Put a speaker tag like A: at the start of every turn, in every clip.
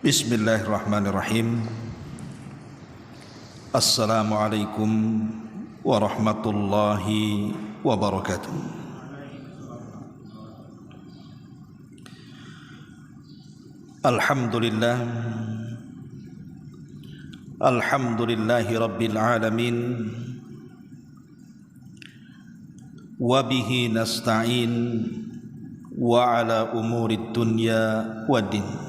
A: Bismillahirrahmanirrahim. Assalamualaikum warahmatullahi wabarakatuh. Alhamdulillah, alhamdulillahi rabbil alamin, wa bihi nasta'in wa ala umurid dunya waddin.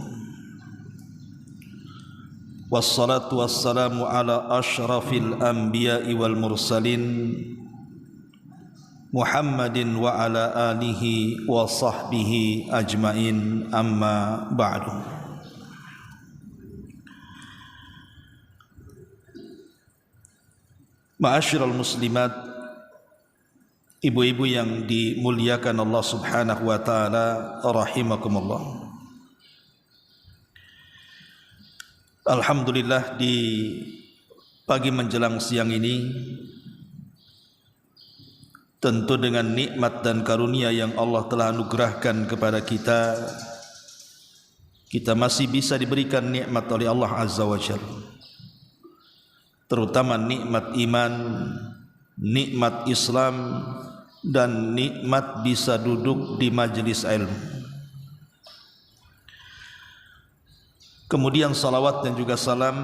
A: Wassalatu wassalamu ala ashrafil anbiya'i wal mursalin Muhammadin wa ala alihi wa sahbihi ajmain, amma ba'du. Ma'asyiral muslimat, ibu-ibu yang dimuliakan Allah subhanahu wa ta'ala, rahimakumullah. Alhamdulillah, di pagi menjelang siang ini tentu dengan nikmat dan karunia yang Allah telah anugerahkan kepada kita, kita masih bisa diberikan nikmat oleh Allah Azza wa Jalla, terutama nikmat iman, nikmat Islam, dan nikmat bisa duduk di majelis ilmu. Kemudian salawat dan juga salam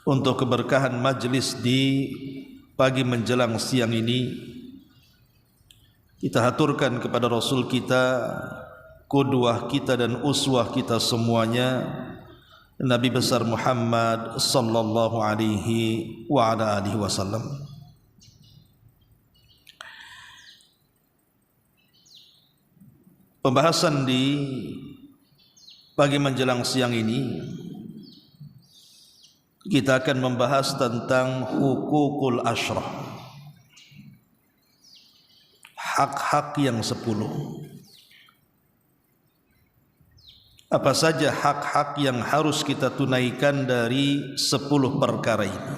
A: untuk keberkahan majlis di pagi menjelang siang ini kita haturkan kepada Rasul kita, qudwah kita dan uswah kita semuanya, Nabi besar Muhammad sallallahu alaihi wa ala alihi wasallam. Pembahasan di pagi menjelang siang ini kita akan membahas tentang hukukul asyrah, hak-hak yang 10. Apa saja hak-hak yang harus kita tunaikan dari 10 perkara ini,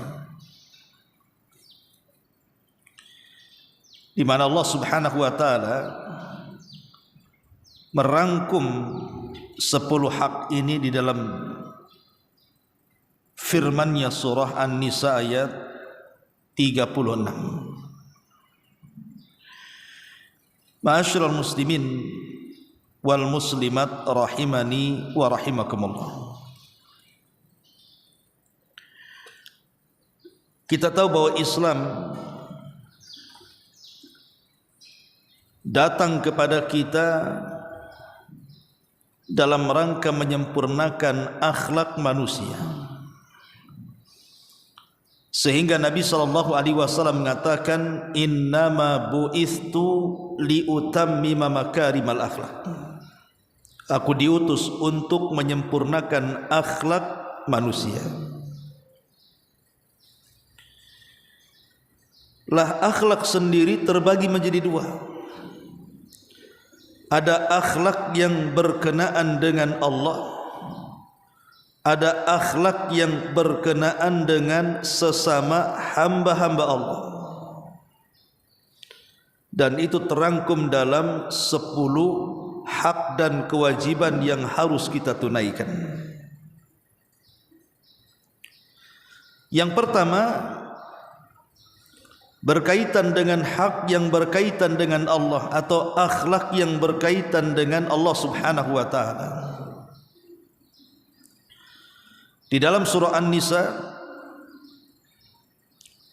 A: di mana Allah subhanahu wa ta'ala merangkum 10 hak ini di dalam firman-Nya surah An-Nisa ayat 36. Ma'asyiral muslimin wal muslimat rahimani wa rahimakumullah. Kita tahu bahwa Islam datang kepada kita dalam rangka menyempurnakan akhlak manusia, sehingga Nabi SAW mengatakan, innama bu'ithtu liutammima makarimal akhlak. Aku diutus untuk menyempurnakan akhlak manusia. Lah akhlak sendiri terbagi menjadi 2. Ada akhlak yang berkenaan dengan Allah, ada akhlak yang berkenaan dengan sesama hamba-hamba Allah, dan itu terangkum dalam 10 hak dan kewajiban yang harus kita tunaikan. Yang pertama berkaitan dengan hak yang berkaitan dengan Allah, atau akhlak yang berkaitan dengan Allah subhanahu wa ta'ala. Di dalam surah An-Nisa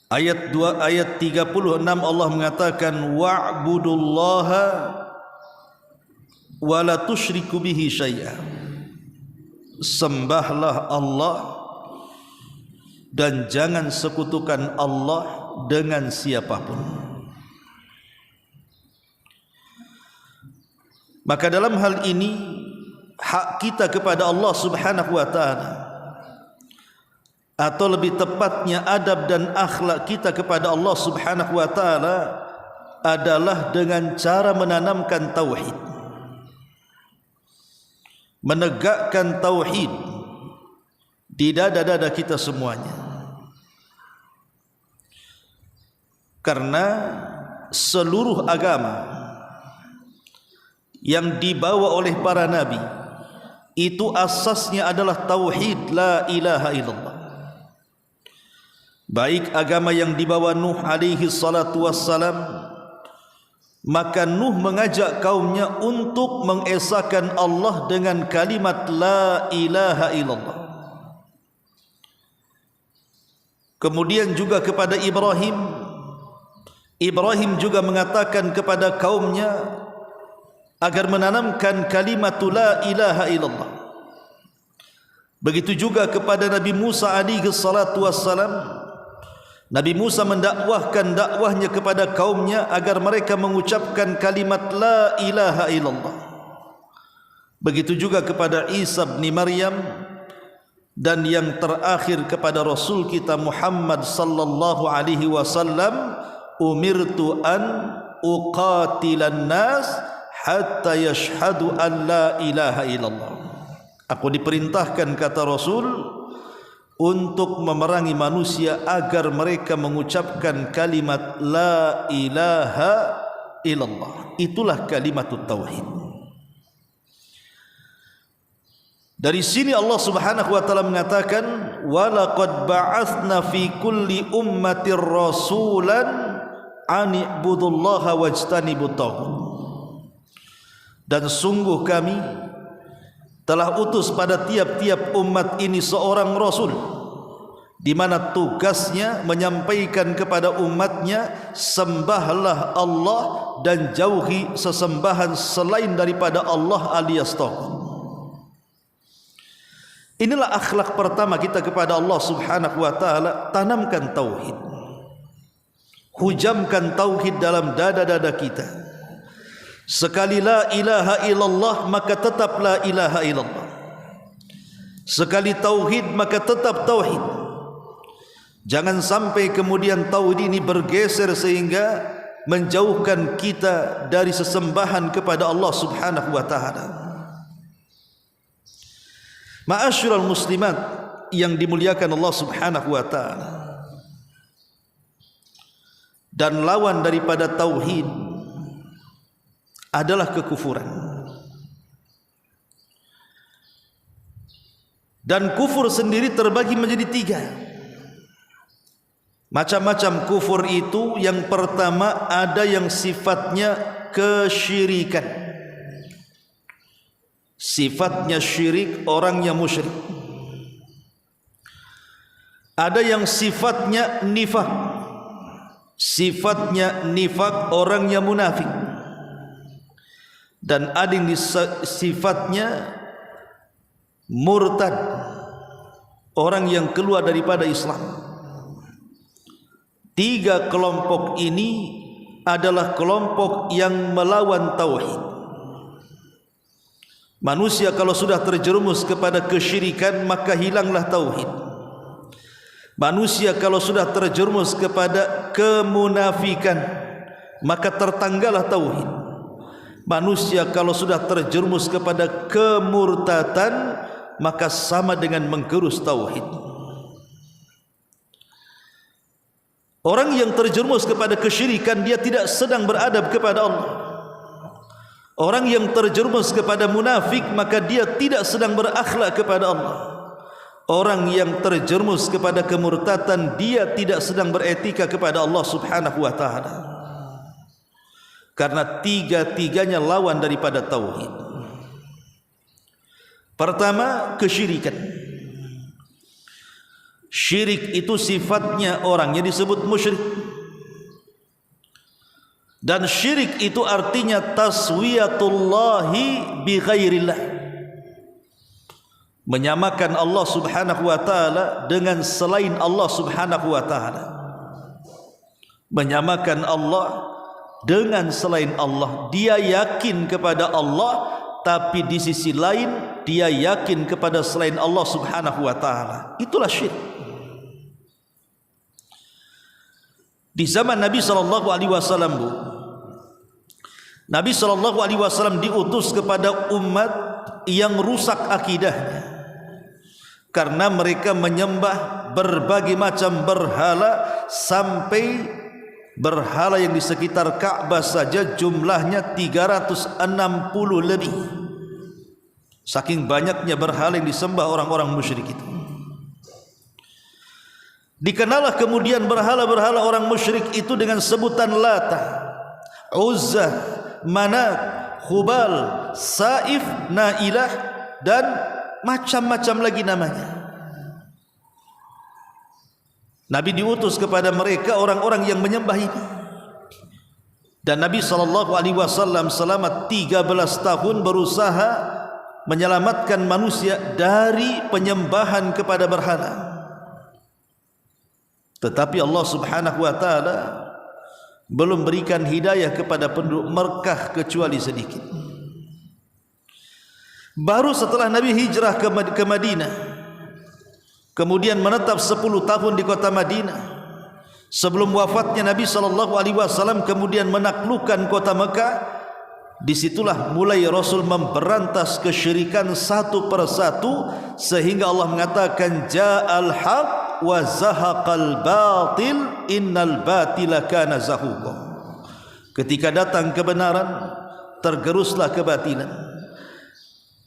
A: ayat 2 ayat 36 Allah mengatakan, wa'budullaha wa la tusyriku bihi syai'a. Sembahlah Allah dan jangan sekutukan Allah dengan siapapun. Maka dalam hal ini hak kita kepada Allah subhanahu wa ta'ala, atau lebih tepatnya adab dan akhlak kita kepada Allah subhanahu wa ta'ala, adalah dengan cara menanamkan tauhid, menegakkan tauhid di dada-dada kita semuanya. Karena seluruh agama yang dibawa oleh para nabi itu asasnya adalah tauhid la ilaha illallah. Baik agama yang dibawa Nuh alaihi salatu wassalam, maka Nuh mengajak kaumnya untuk mengesahkan Allah dengan kalimat la ilaha illallah. Kemudian juga kepada Ibrahim juga mengatakan kepada kaumnya agar menanamkan kalimat la ilaha illallah. Begitu juga kepada Nabi Musa alaihi salatu wassalam, Nabi Musa mendakwahkan dakwahnya kepada kaumnya agar mereka mengucapkan kalimat la ilaha illallah. Begitu juga kepada Isa bin Maryam, dan yang terakhir kepada Rasul kita Muhammad sallallahu alaihi wasallam, umirtu an uqatilan nas hatta yashhadu an la ilaha illallah. Aku diperintahkan, kata Rasul, untuk memerangi manusia agar mereka mengucapkan kalimat la ilaha illallah. Itulah kalimatut tauhid. Dari sini Allah Subhanahu wa taala mengatakan, wa laqad ba'atsna fi kulli ummatir rasulan an ibudullaha wajtanibut taghut. Dan sungguh kami telah utus pada tiap-tiap umat ini seorang rasul, di mana tugasnya menyampaikan kepada umatnya, sembahlah Allah dan jauhi sesembahan selain daripada Allah alias taghut. Inilah akhlak pertama kita kepada Allah Subhanahu wa taala. Tanamkan tauhid, hujamkan tauhid dalam dada-dada kita. Sekali la ilaha illallah, maka tetap la ilaha illallah. Sekali tauhid, maka tetap tauhid. Jangan sampai kemudian tauhid ini bergeser sehingga menjauhkan kita dari sesembahan kepada Allah Subhanahu wa taala. Ma'asyiral muslimat yang dimuliakan Allah Subhanahu wa taala, dan lawan daripada tauhid adalah kekufuran. Dan kufur sendiri terbagi menjadi 3 macam-macam kufur itu. Yang pertama, ada yang sifatnya kesyirikan, sifatnya syirik, orangnya musyrik. Ada yang sifatnya nifak, sifatnya nifak, orangnya munafik. Dan ada yang sifatnya murtad, orang yang keluar daripada Islam. 3 kelompok ini adalah kelompok yang melawan tauhid. Manusia kalau sudah terjerumus kepada kesyirikan, maka hilanglah tauhid. Manusia kalau sudah terjerumus kepada kemunafikan, maka tertanggallah tauhid. Manusia kalau sudah terjerumus kepada kemurtatan, maka sama dengan menggerus tauhid. Orang yang terjerumus kepada kesyirikan, dia tidak sedang beradab kepada Allah. Orang yang terjerumus kepada munafik, maka dia tidak sedang berakhlak kepada Allah. Orang yang terjerumus kepada kemurtatan, dia tidak sedang beretika kepada Allah Subhanahu wa taala. Karena 3-tiganya lawan daripada tauhid. Pertama, kesyirikan. Syirik itu sifatnya orangnya disebut musyrik. Dan syirik itu artinya taswiyatullahi bi ghairillah, menyamakan Allah Subhanahu wa taala dengan selain Allah Subhanahu wa taala. Menyamakan Allah dengan selain Allah. Dia yakin kepada Allah, tapi di sisi lain dia yakin kepada selain Allah Subhanahu wa taala. Itulah syirik. Di zaman Nabi sallallahu alaihi wasallam, Nabi sallallahu alaihi wasallam diutus kepada umat yang rusak akidahnya, karena mereka menyembah berbagai macam berhala, sampai berhala yang di sekitar Ka'bah saja jumlahnya 360 lebih. saking banyaknya berhala yang disembah orang-orang musyrik itu. Dikenallah kemudian berhala-berhala orang musyrik itu dengan sebutan Lata, Uzza, Manat, Hubal, Saif, Nailah, dan macam-macam lagi namanya. Nabi diutus kepada mereka orang-orang yang menyembah ini. Dan Nabi SAW selama 13 tahun berusaha menyelamatkan manusia dari penyembahan kepada berhala. Tetapi Allah Subhanahu wa taala belum berikan hidayah kepada penduduk Mekah kecuali sedikit. Baru setelah Nabi hijrah ke Madinah, kemudian menetap 10 tahun di kota Madinah, sebelum wafatnya Nabi SAW kemudian menaklukkan kota Mekah. Disitulah mulai Rasul memberantas kesyirikan satu persatu, sehingga Allah mengatakan ja'al haq wa zahaqal batil innal batila kana zahuqa. Ketika datang kebenaran, tergeruslah kebatilan,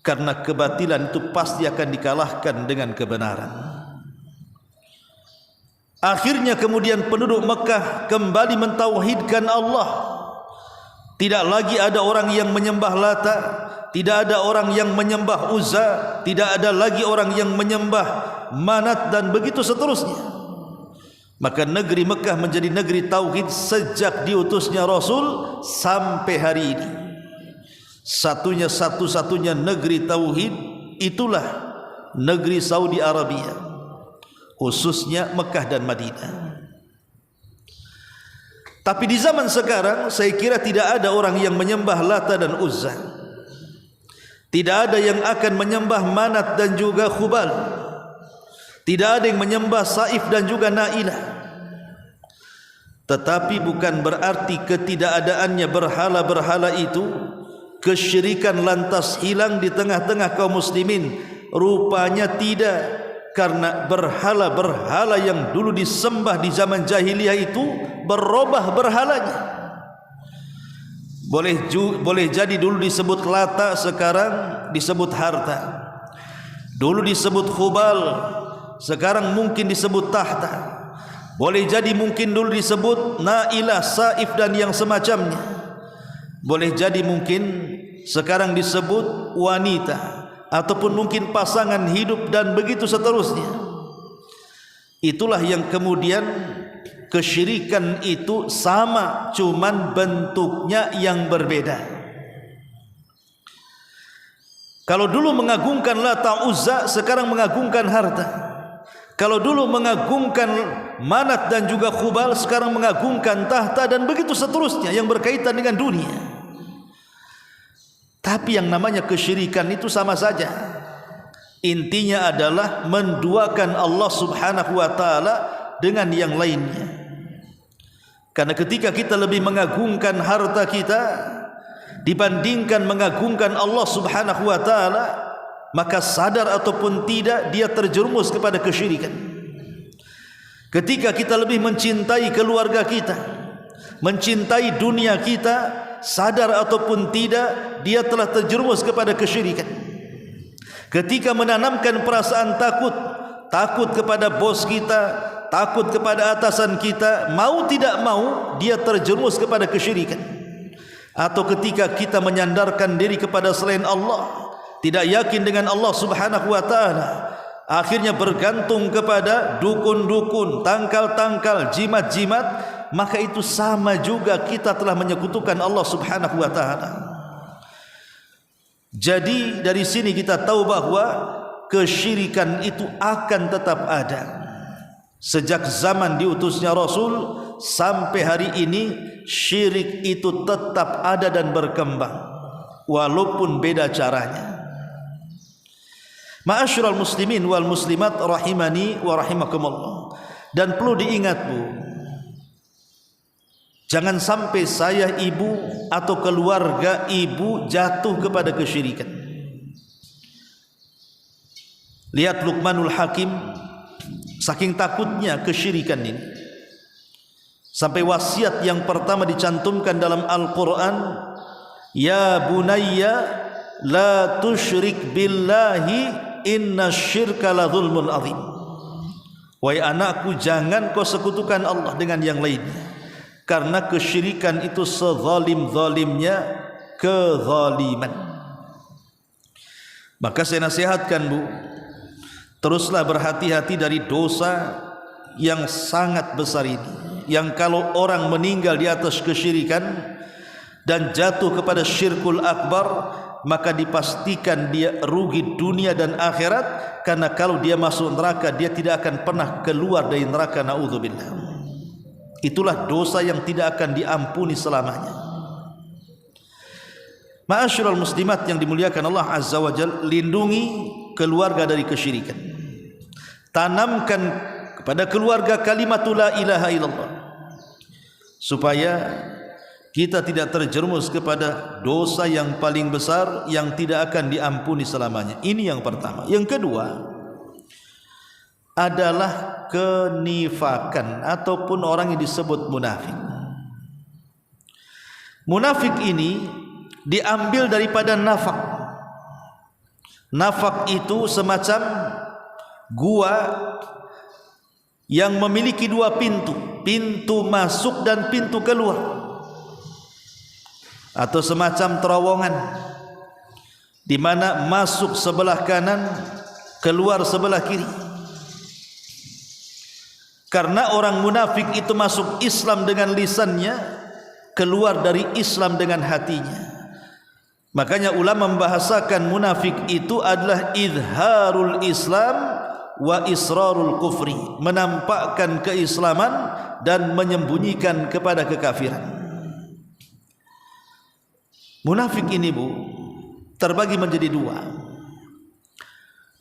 A: karena kebatilan itu pasti akan dikalahkan dengan kebenaran. Akhirnya kemudian penduduk Mekah kembali mentauhidkan Allah. Tidak lagi ada orang yang menyembah Lata, tidak ada orang yang menyembah Uzza, tidak ada lagi orang yang menyembah Manat, dan begitu seterusnya. Maka negeri Mekah menjadi negeri tauhid sejak diutusnya Rasul sampai hari ini. Satu-satunya negeri tauhid itulah negeri Saudi Arabia, khususnya Mekah dan Madinah. Tapi di zaman sekarang saya kira tidak ada orang yang menyembah Lata dan Uzza. Tidak ada yang akan menyembah Manat dan juga Hubal. Tidak ada yang menyembah Saif dan juga Nailah. Tetapi bukan berarti ketidakadaannya berhala-berhala itu, kesyirikan lantas hilang di tengah-tengah kaum muslimin. Rupanya tidak. Karena berhala-berhala yang dulu disembah di zaman jahiliyah itu berubah berhalanya. Boleh jadi dulu disebut Lata, sekarang disebut harta. Dulu disebut Hubal, sekarang mungkin disebut tahta. Boleh jadi mungkin dulu disebut Nailah, Saif dan yang semacamnya. Boleh jadi mungkin sekarang disebut wanita, ataupun mungkin pasangan hidup, dan begitu seterusnya. Itulah yang kemudian kesyirikan itu sama, cuman bentuknya yang berbeda. Kalau dulu mengagungkan Lata Uzza, sekarang mengagungkan harta. Kalau dulu mengagungkan Manat dan juga Hubal, sekarang mengagungkan tahta, dan begitu seterusnya yang berkaitan dengan dunia. Tapi yang namanya kesyirikan itu sama saja. Intinya adalah menduakan Allah Subhanahu wa taala dengan yang lainnya. Karena ketika kita lebih mengagungkan harta kita dibandingkan mengagungkan Allah Subhanahu wa taala, maka sadar ataupun tidak dia terjerumus kepada kesyirikan. Ketika kita lebih mencintai keluarga kita, mencintai dunia kita, sadar ataupun tidak dia telah terjerumus kepada kesyirikan. Ketika menanamkan perasaan takut kepada bos kita, takut kepada atasan kita, mau tidak mau dia terjerumus kepada kesyirikan. Atau ketika kita menyandarkan diri kepada selain Allah, tidak yakin dengan Allah Subhanahu wa taala, akhirnya bergantung kepada dukun-dukun, tangkal-tangkal, jimat-jimat, maka itu sama juga kita telah menyekutukan Allah Subhanahu wa taala. Jadi dari sini kita tahu bahwa kesyirikan itu akan tetap ada. Sejak zaman diutusnya Rasul sampai hari ini, syirik itu tetap ada dan berkembang, walaupun beda caranya. Ma'asyiral muslimin wal muslimat rahimani wa rahimakumullah. Dan perlu diingat, Bu, jangan sampai saya, ibu atau keluarga ibu jatuh kepada kesyirikan. Lihat Luqmanul Hakim, saking takutnya kesyirikan ini, sampai wasiat yang pertama dicantumkan dalam Al-Quran, ya bunayya la tusyrik billahi innasyirka la dzulmun adzim. Wahai anakku, jangan kau sekutukan Allah dengan yang lainnya, karena kesyirikan itu sezalim-zalimnya kezaliman. Maka saya nasihatkan, Bu, teruslah berhati-hati dari dosa yang sangat besar ini, yang kalau orang meninggal di atas kesyirikan dan jatuh kepada syirkul akbar, maka dipastikan dia rugi dunia dan akhirat, karena kalau dia masuk neraka dia tidak akan pernah keluar dari neraka, naudzubillah. Itulah dosa yang tidak akan diampuni selamanya. Ma'asyiral muslimat yang dimuliakan Allah Azza wa Jalla, lindungi keluarga dari kesyirikan. Tanamkan kepada keluarga kalimat la ilaha illallah, supaya kita tidak terjerumus kepada dosa yang paling besar yang tidak akan diampuni selamanya. Ini yang pertama. Yang kedua adalah kenifakan ataupun orang yang disebut munafik. Munafik ini diambil daripada nafak. Nafak itu semacam gua yang memiliki dua pintu, pintu masuk dan pintu keluar, atau semacam terowongan di mana masuk sebelah kanan, keluar sebelah kiri. Karena orang munafik itu masuk Islam dengan lisannya, keluar dari Islam dengan hatinya. Makanya ulama membahasakan munafik itu adalah izharul Islam wa israrul kufri, menampakkan keislaman dan menyembunyikan kepada kekafiran. Munafik ini, Bu, terbagi menjadi dua.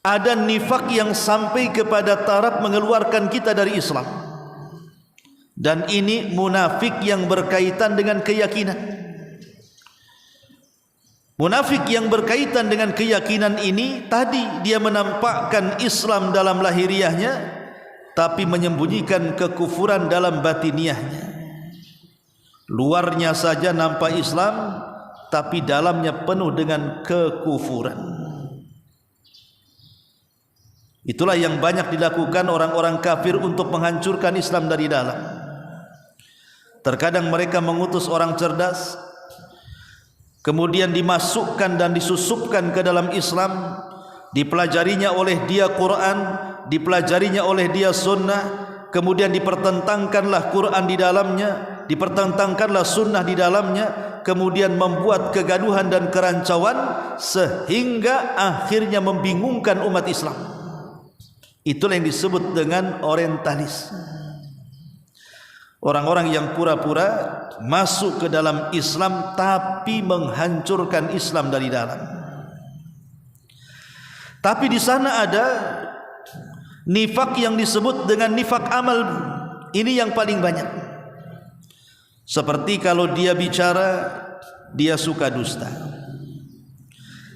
A: Ada nifak yang sampai kepada taraf mengeluarkan kita dari Islam, dan ini munafik yang berkaitan dengan keyakinan. Munafik yang berkaitan dengan keyakinan ini tadi dia menampakkan Islam dalam lahiriahnya, tapi menyembunyikan kekufuran dalam batiniahnya. Luarnya saja nampak Islam, tapi dalamnya penuh dengan kekufuran. Itulah yang banyak dilakukan orang-orang kafir untuk menghancurkan Islam dari dalam. Terkadang mereka mengutus orang cerdas, kemudian dimasukkan dan disusupkan ke dalam Islam, dipelajarinya oleh dia Quran, dipelajarinya oleh dia sunnah, kemudian dipertentangkanlah Quran di dalamnya, dipertentangkanlah sunnah di dalamnya, kemudian membuat kegaduhan dan kerancauan sehingga akhirnya membingungkan umat Islam. Itulah yang disebut dengan orientalis. Orang-orang yang pura-pura masuk ke dalam Islam tapi menghancurkan Islam dari dalam. Tapi di sana ada nifak yang disebut dengan nifak amal. Ini yang paling banyak. Seperti kalau dia bicara, dia suka dusta.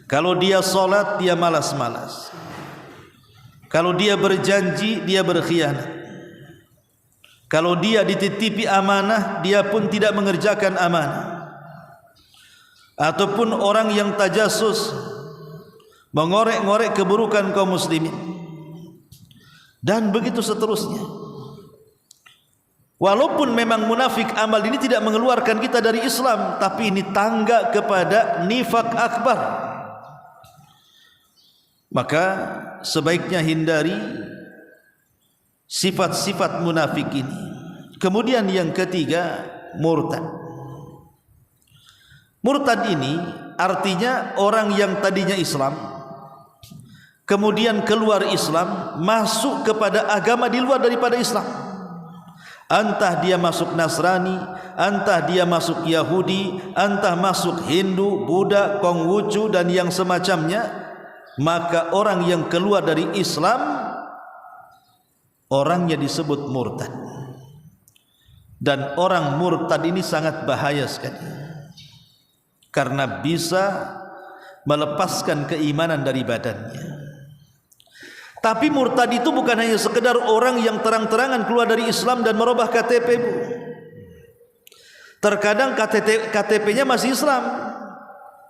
A: Kalau dia sholat, dia malas-malas. Kalau dia berjanji, dia berkhianat. Kalau dia dititipi amanah, dia pun tidak mengerjakan amanah. Ataupun orang yang tajasus, mengorek-ngorek keburukan kaum muslimin, dan begitu seterusnya. Walaupun memang munafik amal ini tidak mengeluarkan kita dari Islam, tapi ini tangga kepada nifak akbar. Maka sebaiknya hindari sifat-sifat munafik ini. Kemudian yang ketiga, murtad. Murtad ini artinya orang yang tadinya Islam, kemudian keluar Islam, masuk kepada agama di luar daripada Islam. Entah dia masuk Nasrani, entah dia masuk Yahudi, entah masuk Hindu, Buddha, Konghucu dan yang semacamnya. Maka orang yang keluar dari Islam, orangnya disebut murtad. Dan orang murtad ini sangat bahaya sekali, karena bisa melepaskan keimanan dari badannya. Tapi murtad itu bukan hanya sekedar orang yang terang-terangan keluar dari Islam dan merubah KTP, Bu. Terkadang KTP-nya masih Islam,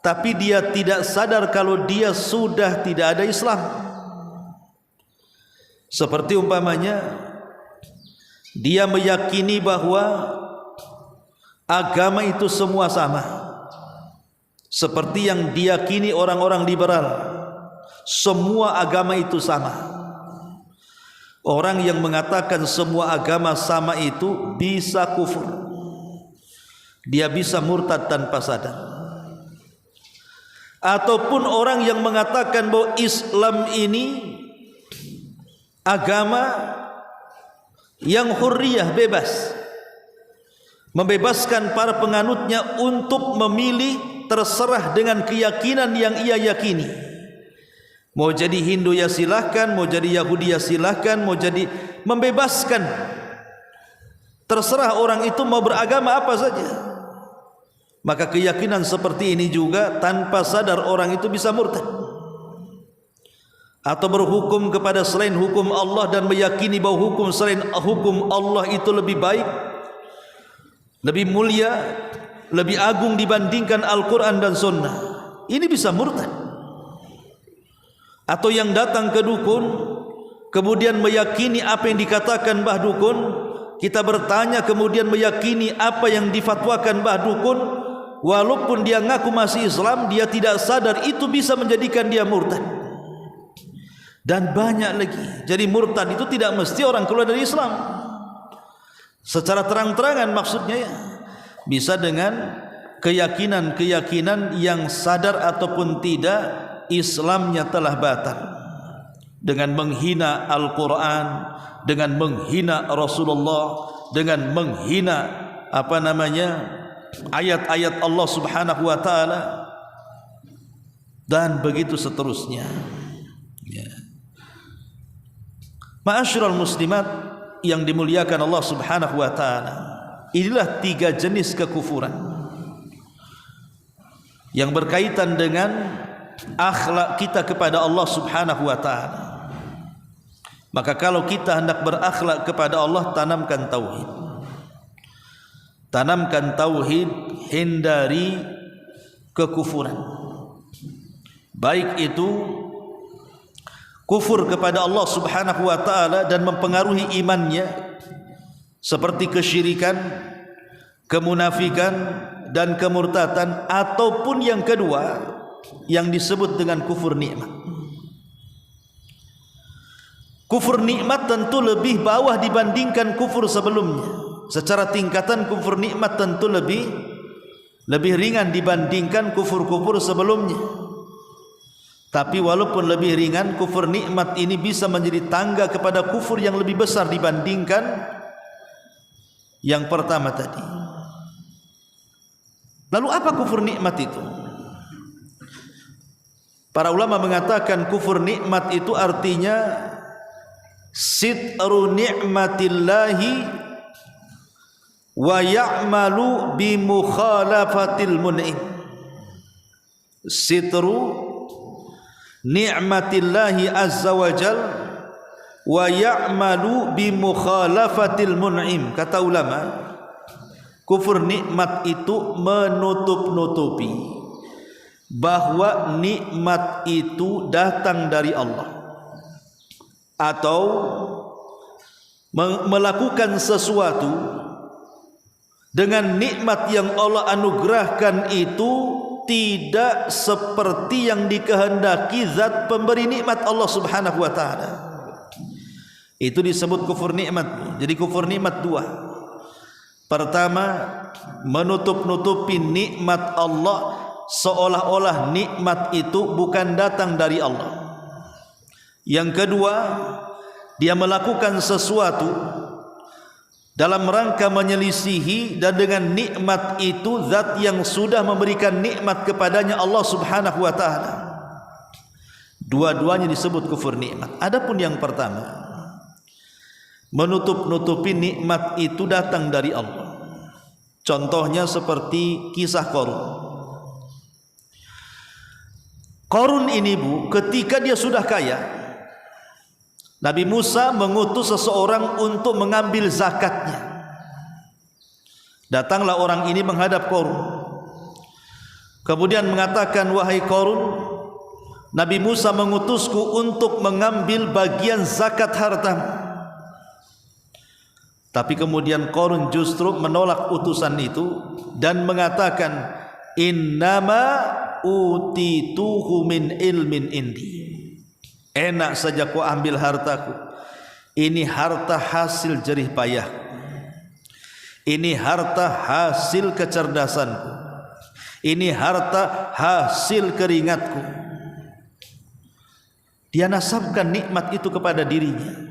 A: tapi dia tidak sadar kalau dia sudah tidak ada Islam. Seperti umpamanya dia meyakini bahwa agama itu semua sama, seperti yang diyakini orang-orang liberal, semua agama itu sama. Orang yang mengatakan semua agama sama itu bisa kufur, dia bisa murtad tanpa sadar. Ataupun orang yang mengatakan bahwa Islam ini agama yang hurriyah, bebas, membebaskan para penganutnya untuk memilih terserah dengan keyakinan yang ia yakini. Mau jadi Hindu ya silahkan, mau jadi Yahudi ya silahkan, mau jadi, membebaskan. Terserah orang itu mau beragama apa saja. Maka keyakinan seperti ini juga tanpa sadar orang itu bisa murtad, atau berhukum kepada selain hukum Allah dan meyakini bahwa hukum selain hukum Allah itu lebih baik, lebih mulia, lebih agung dibandingkan Al-Quran dan Sunnah. Ini bisa murtad. Atau yang datang ke dukun kemudian meyakini apa yang dikatakan Mbah Dukun, kita bertanya kemudian meyakini apa yang difatwakan Mbah Dukun, walaupun dia ngaku masih Islam, dia tidak sadar itu bisa menjadikan dia murtad. Dan banyak lagi. Jadi murtad itu tidak mesti orang keluar dari Islam secara terang-terangan, maksudnya ya, bisa dengan keyakinan-keyakinan yang sadar ataupun tidak Islamnya telah batal, dengan menghina Al-Quran, dengan menghina Rasulullah, dengan menghina ayat-ayat Allah Subhanahu wa ta'ala, dan begitu seterusnya ya. Ma'asyiral muslimat yang dimuliakan Allah Subhanahu wa ta'ala, inilah 3 jenis kekufuran yang berkaitan dengan akhlak kita kepada Allah Subhanahu wa ta'ala. Maka kalau kita hendak berakhlak kepada Allah, tanamkan tauhid. Tanamkan tauhid, hindari kekufuran. Baik itu kufur kepada Allah Subhanahu wa ta'ala dan mempengaruhi imannya, seperti kesyirikan, kemunafikan dan kemurtadan, ataupun yang kedua yang disebut dengan kufur nikmat. Kufur nikmat tentu lebih bawah dibandingkan kufur sebelumnya. Secara tingkatan kufur nikmat tentu lebih ringan dibandingkan kufur-kufur sebelumnya. Tapi walaupun lebih ringan, kufur nikmat ini bisa menjadi tangga kepada kufur yang lebih besar dibandingkan yang pertama tadi. Lalu apa kufur nikmat itu? Para ulama mengatakan kufur nikmat itu artinya sitru ni'matillahi wa ya'malu bi mukhalafatil mun'im. Sitru ni'matillahi azza wa jal wa ya'malu bi mukhalafatil mun'im. Kata ulama, kufur nikmat itu menutup-nutupi bahwa nikmat itu datang dari Allah, atau melakukan sesuatu dengan nikmat yang Allah anugerahkan itu tidak seperti yang dikehendaki zat pemberi nikmat Allah Subhanahu wa ta'ala. Itu disebut kufur nikmat. Jadi kufur nikmat 2. Pertama, menutup-nutupi nikmat Allah, seolah-olah nikmat itu bukan datang dari Allah. Yang kedua, dia melakukan sesuatu dalam rangka menyelisihi dan dengan nikmat itu zat yang sudah memberikan nikmat kepadanya, Allah Subhanahu wa ta'ala. Dua-duanya disebut kufur nikmat. Adapun yang pertama, menutup-nutupi nikmat itu datang dari Allah. Contohnya seperti kisah Qarun. Qarun ini ketika dia sudah kaya, Nabi Musa mengutus seseorang untuk mengambil zakatnya. Datanglah orang ini menghadap Qarun. Kemudian mengatakan, wahai Qarun, Nabi Musa mengutusku untuk mengambil bagian zakat hartamu. Tapi kemudian Qarun justru menolak utusan itu dan mengatakan, innama utituhu min ilmin indi. Enak saja kau ambil hartaku. Ini harta hasil jerih payahku. Ini harta hasil kecerdasanku. Ini harta hasil keringatku. Dia nasabkan nikmat itu kepada dirinya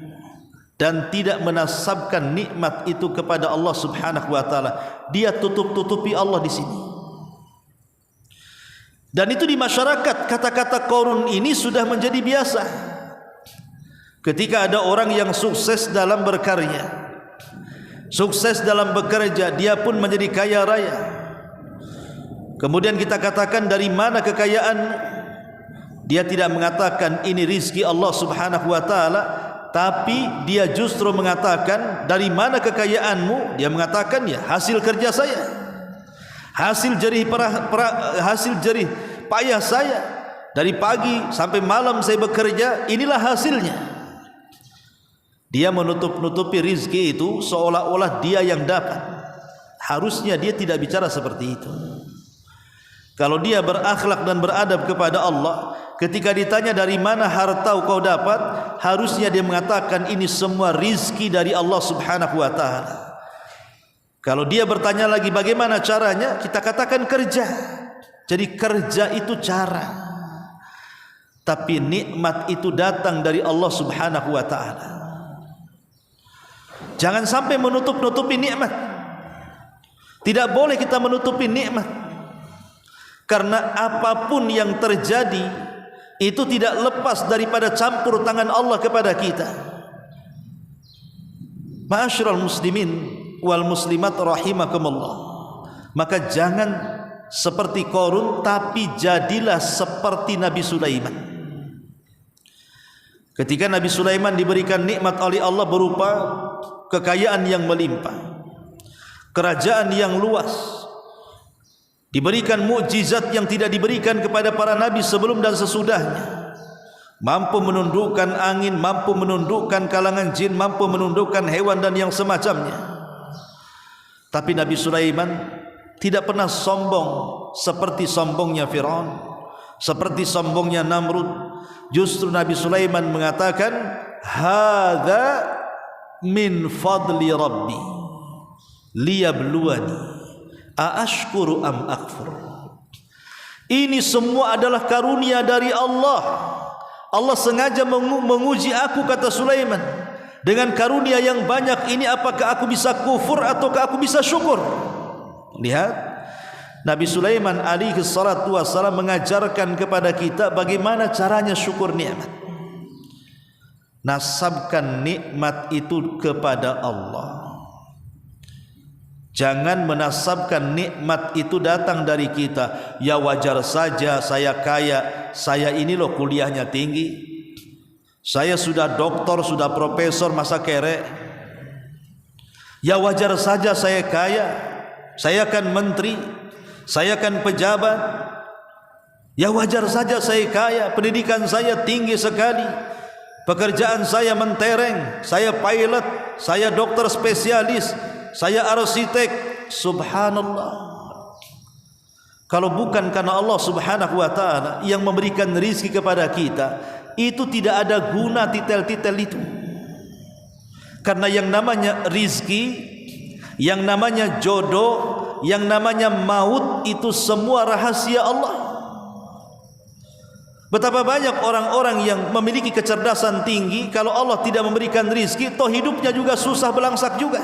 A: dan tidak menasabkan nikmat itu kepada Allah Subhanahu wa taala. Dia tutup-tutupi Allah di sini. Dan itu di masyarakat, kata-kata Qarun ini sudah menjadi biasa. Ketika ada orang yang sukses dalam berkarya, sukses dalam bekerja, dia pun menjadi kaya raya. Kemudian kita katakan, dari mana kekayaan? Dia tidak mengatakan ini rizki Allah Subhanahu wa taala, tapi dia justru mengatakan, dari mana kekayaanmu? Dia mengatakan, ya hasil kerja saya, hasil jerih payah saya. Dari pagi sampai malam saya bekerja, inilah hasilnya. Dia menutup-nutupi rizki itu seolah-olah dia yang dapat. Harusnya dia tidak bicara seperti itu. Kalau dia berakhlak dan beradab kepada Allah, ketika ditanya dari mana harta kau dapat, harusnya dia mengatakan ini semua rizki dari Allah Subhanahu wa taala. Kalau dia bertanya lagi bagaimana caranya, kita katakan kerja. Jadi kerja itu cara, tapi nikmat itu datang dari Allah Subhanahu wa taala. Jangan sampai menutup-nutupi nikmat. Tidak boleh kita menutupi nikmat, karena apapun yang terjadi itu tidak lepas daripada campur tangan Allah kepada kita. Ma'asyiral muslimin wal muslimat rahimakumullah. Maka jangan seperti Qarun, tapi jadilah seperti Nabi Sulaiman. Ketika Nabi Sulaiman diberikan nikmat oleh Allah berupa kekayaan yang melimpah, kerajaan yang luas, diberikan mukjizat yang tidak diberikan kepada para nabi sebelum dan sesudahnya, mampu menundukkan angin, mampu menundukkan kalangan jin, mampu menundukkan hewan dan yang semacamnya. Tapi Nabi Sulaiman tidak pernah sombong seperti sombongnya Firaun, seperti sombongnya Namrud. Justru Nabi Sulaiman mengatakan, hadza min fadli rabbi liyabluwani aashkuru am akfur. Ini semua adalah karunia dari Allah. Allah sengaja menguji aku, kata Sulaiman, dengan karunia yang banyak ini, apakah aku bisa kufur ataukah aku bisa syukur. Lihat, Nabi Sulaiman alaihi salatu wassalam mengajarkan kepada kita bagaimana caranya syukur nikmat. Nasabkan nikmat itu kepada Allah. Jangan menasabkan nikmat itu datang dari kita. Ya wajar saja saya kaya, saya ini loh kuliahnya tinggi, saya sudah doktor, sudah profesor, masa kere. Ya wajar saja saya kaya, saya kan menteri, saya kan pejabat. Ya wajar saja saya kaya, pendidikan saya tinggi sekali, pekerjaan saya mentereng, saya pilot, saya dokter spesialis, saya arsitek. Subhanallah. Kalau bukan karena Allah Subhanahu wa taala yang memberikan rizki kepada kita, itu tidak ada guna titel-titel itu. Karena yang namanya rizki, yang namanya jodoh, yang namanya maut, itu semua rahasia Allah. Betapa banyak orang-orang yang memiliki kecerdasan tinggi, kalau Allah tidak memberikan rizki, toh hidupnya juga susah belangsak juga.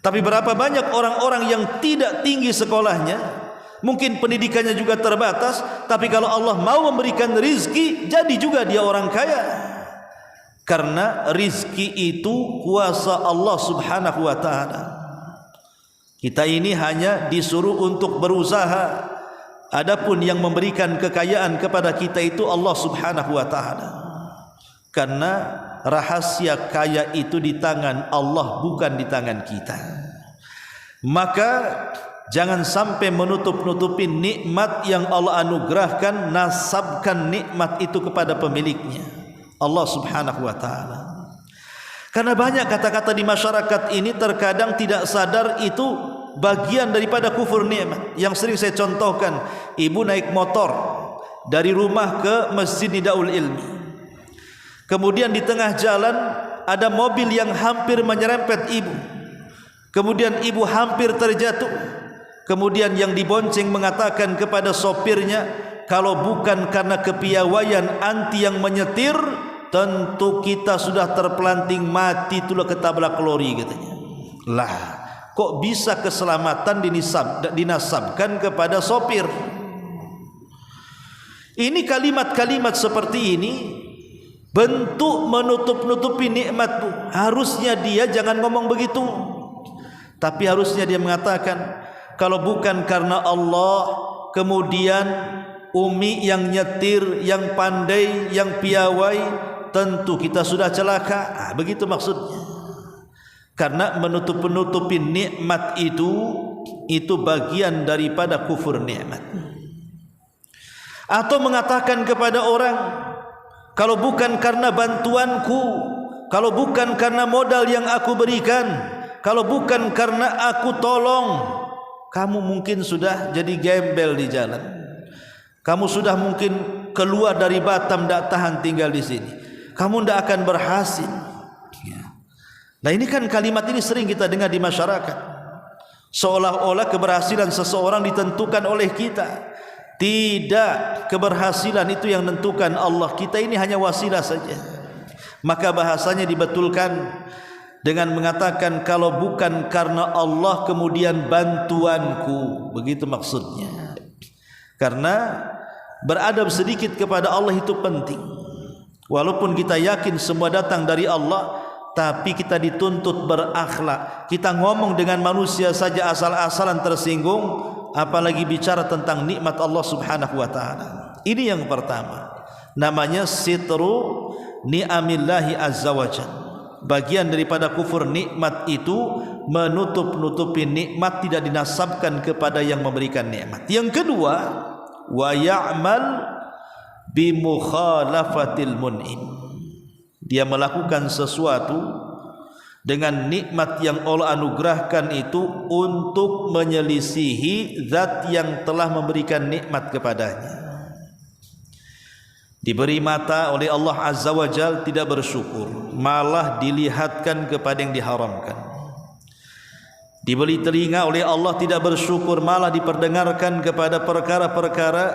A: Tapi berapa banyak orang-orang yang tidak tinggi sekolahnya, mungkin pendidikannya juga terbatas, tapi kalau Allah mau memberikan rizki, jadi juga dia orang kaya. Karena rizki itu kuasa Allah Subhanahu wa ta'ala. Kita ini hanya disuruh untuk berusaha. Adapun yang memberikan kekayaan kepada kita itu Allah Subhanahu wa ta'ala. Karena rahasia kaya itu di tangan Allah, bukan di tangan kita. Maka jangan sampai menutup-nutupi nikmat yang Allah anugerahkan, nasabkan nikmat itu kepada pemiliknya, Allah Subhanahu wa taala. Karena banyak kata-kata di masyarakat ini terkadang tidak sadar itu bagian daripada kufur nikmat. Yang sering saya contohkan, ibu naik motor dari rumah ke Masjid Nidaul Ilmi, kemudian di tengah jalan ada mobil yang hampir menyerempet ibu, kemudian ibu hampir terjatuh, kemudian yang dibonceng mengatakan kepada sopirnya, kalau bukan karena kepiawaian anti yang menyetir, tentu kita sudah terpelanting mati, itulah ketabrak lori katanya. Lah, kok bisa keselamatan dinasabkan kepada sopir? Ini kalimat-kalimat seperti ini bentuk menutup-nutupi nikmat. Harusnya dia jangan ngomong begitu, tapi harusnya dia mengatakan, kalau bukan karena Allah, kemudian Umi yang nyetir, yang pandai, yang piawai, tentu kita sudah celaka. Begitu maksudnya. Karena menutup-nutupi nikmat itu bagian daripada kufur nikmat. Atau mengatakan kepada orang, kalau bukan karena bantuanku, kalau bukan karena modal yang aku berikan, kalau bukan karena aku tolong, kamu mungkin sudah jadi gembel di jalan, kamu sudah mungkin keluar dari Batam, tidak tahan tinggal di sini, kamu tidak akan berhasil. Nah, ini kan kalimat ini sering kita dengar di masyarakat, seolah-olah keberhasilan seseorang ditentukan oleh kita. Tidak, keberhasilan itu yang menentukan Allah, kita ini hanya wasilah saja. Maka bahasanya dibetulkan dengan mengatakan, kalau bukan karena Allah kemudian bantuanku, begitu maksudnya. Karena beradab sedikit kepada Allah itu penting. Walaupun kita yakin semua datang dari Allah, tapi kita dituntut berakhlak. Kita ngomong dengan manusia saja asal-asalan tersinggung, apalagi bicara tentang nikmat Allah Subhanahu wa taala. Ini yang pertama, namanya sitru ni'amillahi azza wajalla. Bagian daripada kufur nikmat itu menutup-nutupi nikmat, tidak dinasabkan kepada yang memberikan nikmat. Yang kedua, wa ya'mal bi mukhalafatil mun'im. Dia melakukan sesuatu dengan nikmat yang Allah anugerahkan itu untuk menyelisihi zat yang telah memberikan nikmat kepadanya. Diberi mata oleh Allah Azza wa Jal, tidak bersyukur, malah dilihatkan kepada yang diharamkan. Diberi telinga oleh Allah, tidak bersyukur, malah diperdengarkan kepada perkara-perkara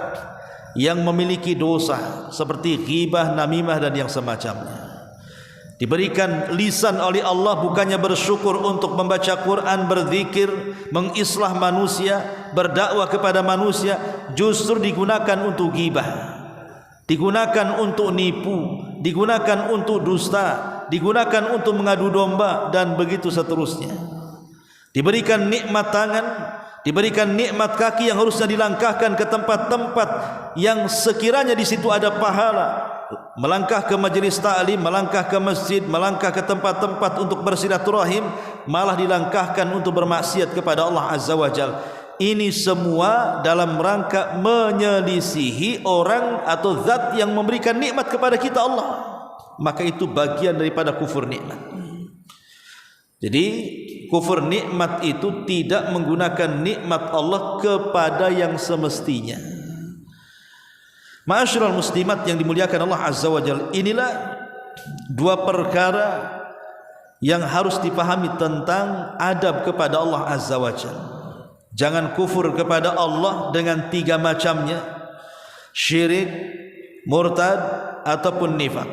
A: yang memiliki dosa seperti ghibah, namimah dan yang semacamnya. Diberikan lisan oleh Allah, bukannya bersyukur untuk membaca Quran, berzikir, mengislah manusia, berdakwah kepada manusia, justru digunakan untuk ghibah, digunakan untuk nipu, digunakan untuk dusta, digunakan untuk mengadu domba, dan begitu seterusnya. Diberikan nikmat tangan, diberikan nikmat kaki yang harusnya dilangkahkan ke tempat-tempat yang sekiranya di situ ada pahala, melangkah ke majelis ta'lim, melangkah ke masjid, melangkah ke tempat-tempat untuk bersilaturahim, malah dilangkahkan untuk bermaksiat kepada Allah Azza wa Jalla. Ini semua dalam rangka menyelisihi orang atau zat yang memberikan nikmat kepada kita, Allah. Maka itu bagian daripada kufur nikmat. Jadi kufur nikmat itu tidak menggunakan nikmat Allah kepada yang semestinya. Ma'asyiral muslimat yang dimuliakan Allah Azza wa Jalla, inilah dua perkara yang harus dipahami tentang adab kepada Allah Azza wa Jalla. Jangan kufur kepada Allah dengan tiga macamnya: syirik, murtad, ataupun nifak.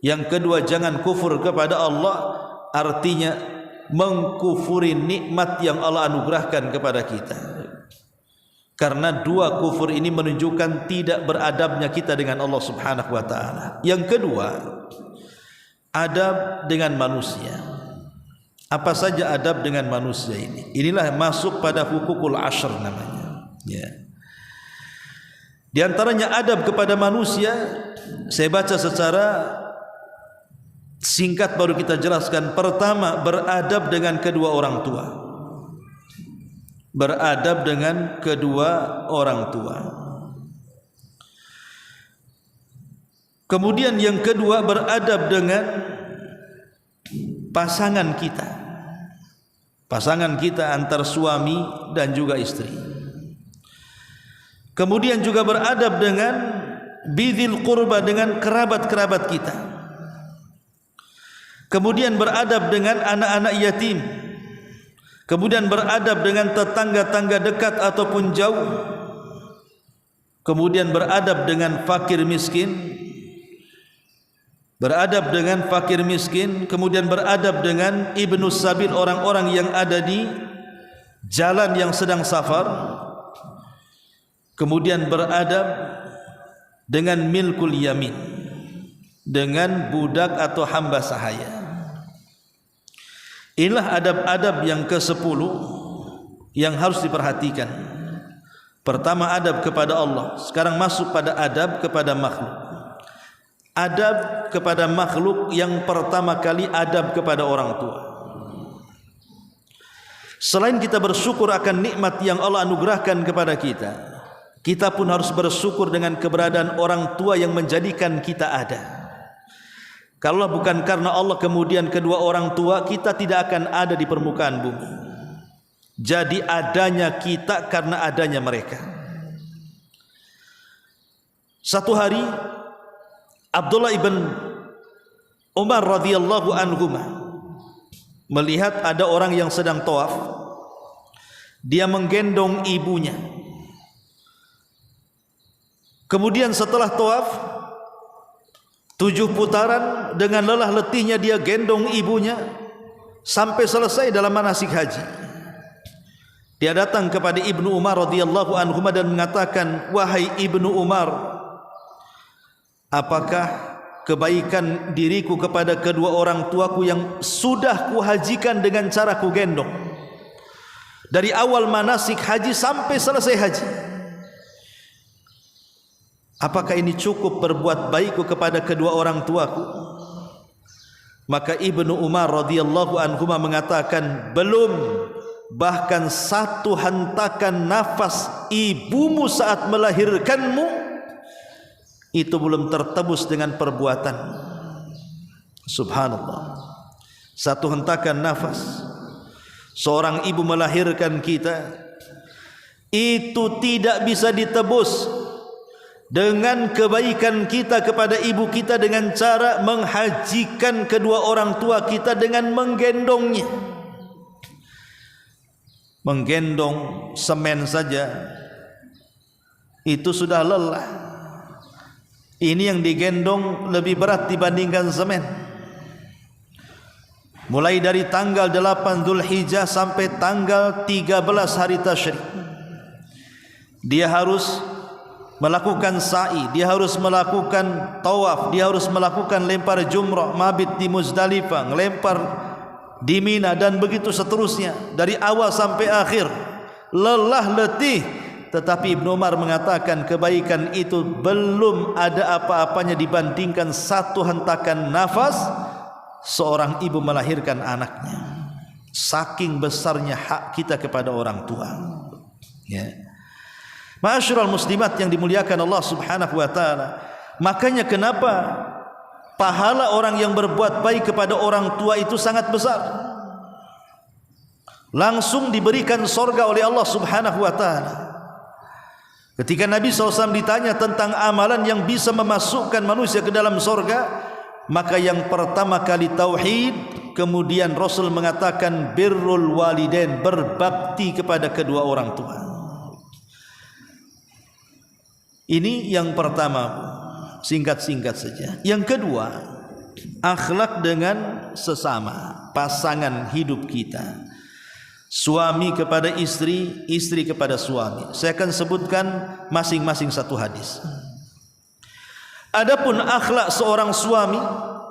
A: Yang kedua, jangan kufur kepada Allah, artinya mengkufuri nikmat yang Allah anugerahkan kepada kita. Karena dua kufur ini menunjukkan tidak beradabnya kita dengan Allah Subhanahu wa taala. Yang kedua, adab dengan manusia. Apa saja adab dengan manusia ini? Inilah masuk pada hukukul ashr namanya. Ya. Di antaranya adab kepada manusia, saya baca secara singkat baru kita jelaskan. Pertama, beradab dengan kedua orang tua. beradab dengan kedua orang tua. Kemudian yang kedua, beradab dengan pasangan kita. Pasangan kita antar suami dan juga istri. Kemudian juga beradab dengan bidzil qurba, dengan kerabat-kerabat kita. Kemudian beradab dengan anak-anak yatim. Kemudian beradab dengan tetangga-tangga dekat ataupun jauh. Kemudian beradab dengan fakir miskin. Beradab dengan fakir miskin, kemudian beradab dengan ibnu sabil, orang-orang yang ada di jalan yang sedang safar. Kemudian beradab dengan milkul yamin, dengan budak atau hamba sahaya. Inilah adab-adab yang ke-10 yang harus diperhatikan. Pertama, adab kepada Allah. Sekarang masuk pada adab kepada makhluk. Adab kepada makhluk yang pertama kali adab kepada orang tua. Selain kita bersyukur akan nikmat yang Allah anugerahkan kepada kita, kita pun harus bersyukur dengan keberadaan orang tua yang menjadikan kita ada. Kalau bukan karena Allah kemudian kedua orang tua, kita tidak akan ada di permukaan bumi. Jadi adanya kita karena adanya mereka. Satu hari Abdullah ibn Umar radhiyallahu anhuma melihat ada orang yang sedang tawaf. Dia menggendong ibunya. Kemudian setelah tawaf 7 putaran, dengan lelah letihnya dia gendong ibunya sampai selesai dalam manasik haji. Dia datang kepada Ibnu Umar radhiyallahu anhuma dan mengatakan, "Wahai Ibnu Umar, apakah kebaikan diriku kepada kedua orang tuaku yang sudah kuhajikan dengan cara ku gendong dari awal manasik haji sampai selesai haji? Apakah ini cukup berbuat baikku kepada kedua orang tuaku?" Maka Ibnu Umar radhiyallahu anhuma mengatakan, "Belum, bahkan satu hentakan nafas ibumu saat melahirkanmu itu belum tertebus dengan perbuatan." Subhanallah. Satu hentakan nafas seorang ibu melahirkan kita, itu tidak bisa ditebus dengan kebaikan kita kepada ibu kita dengan cara menghajikan kedua orang tua kita dengan menggendongnya. Menggendong semen saja itu sudah lelah. Ini yang digendong lebih berat dibandingkan semen. Mulai dari tanggal 8 Dzulhijjah sampai tanggal 13 hari Tasyrik, dia harus melakukan sa'i, dia harus melakukan tawaf, dia harus melakukan lempar jumrah, mabit di Muzdalifah, ngelempar di Mina, dan begitu seterusnya dari awal sampai akhir. Lelah letih. Tetapi Ibnu Umar mengatakan kebaikan itu belum ada apa-apanya dibandingkan satu hentakan nafas seorang ibu melahirkan anaknya. Saking besarnya hak kita kepada orang tua. Ya. Ma'asyiral muslimat yang dimuliakan Allah Subhanahu wa taala. Makanya kenapa pahala orang yang berbuat baik kepada orang tua itu sangat besar. Langsung diberikan surga oleh Allah Subhanahu wa taala. Ketika Nabi SAW ditanya tentang amalan yang bisa memasukkan manusia ke dalam surga, maka yang pertama kali tauhid, kemudian Rasul mengatakan birrul walidain, berbakti kepada kedua orang tua. Ini yang pertama, singkat-singkat saja. Yang kedua, akhlak dengan sesama, pasangan hidup kita. Suami kepada istri, istri kepada suami. Saya akan sebutkan masing-masing satu hadis. Adapun akhlak seorang suami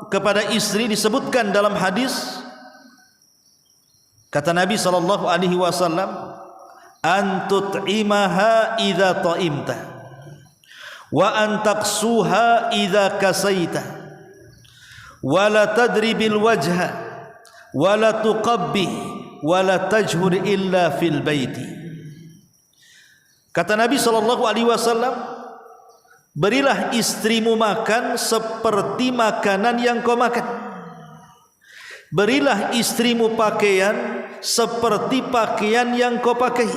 A: kepada istri disebutkan dalam hadis. Kata Nabi SAW, "An tut'imaha idza ta'imta, wa an taqsuha idza kasaita, wa la tadribil wajha, wa la tuqabbih, wala tajhur illa fil baiti." Kata Nabi SAW, berilah istrimu makan seperti makanan yang kau makan. Berilah istrimu pakaian seperti pakaian yang kau pakai.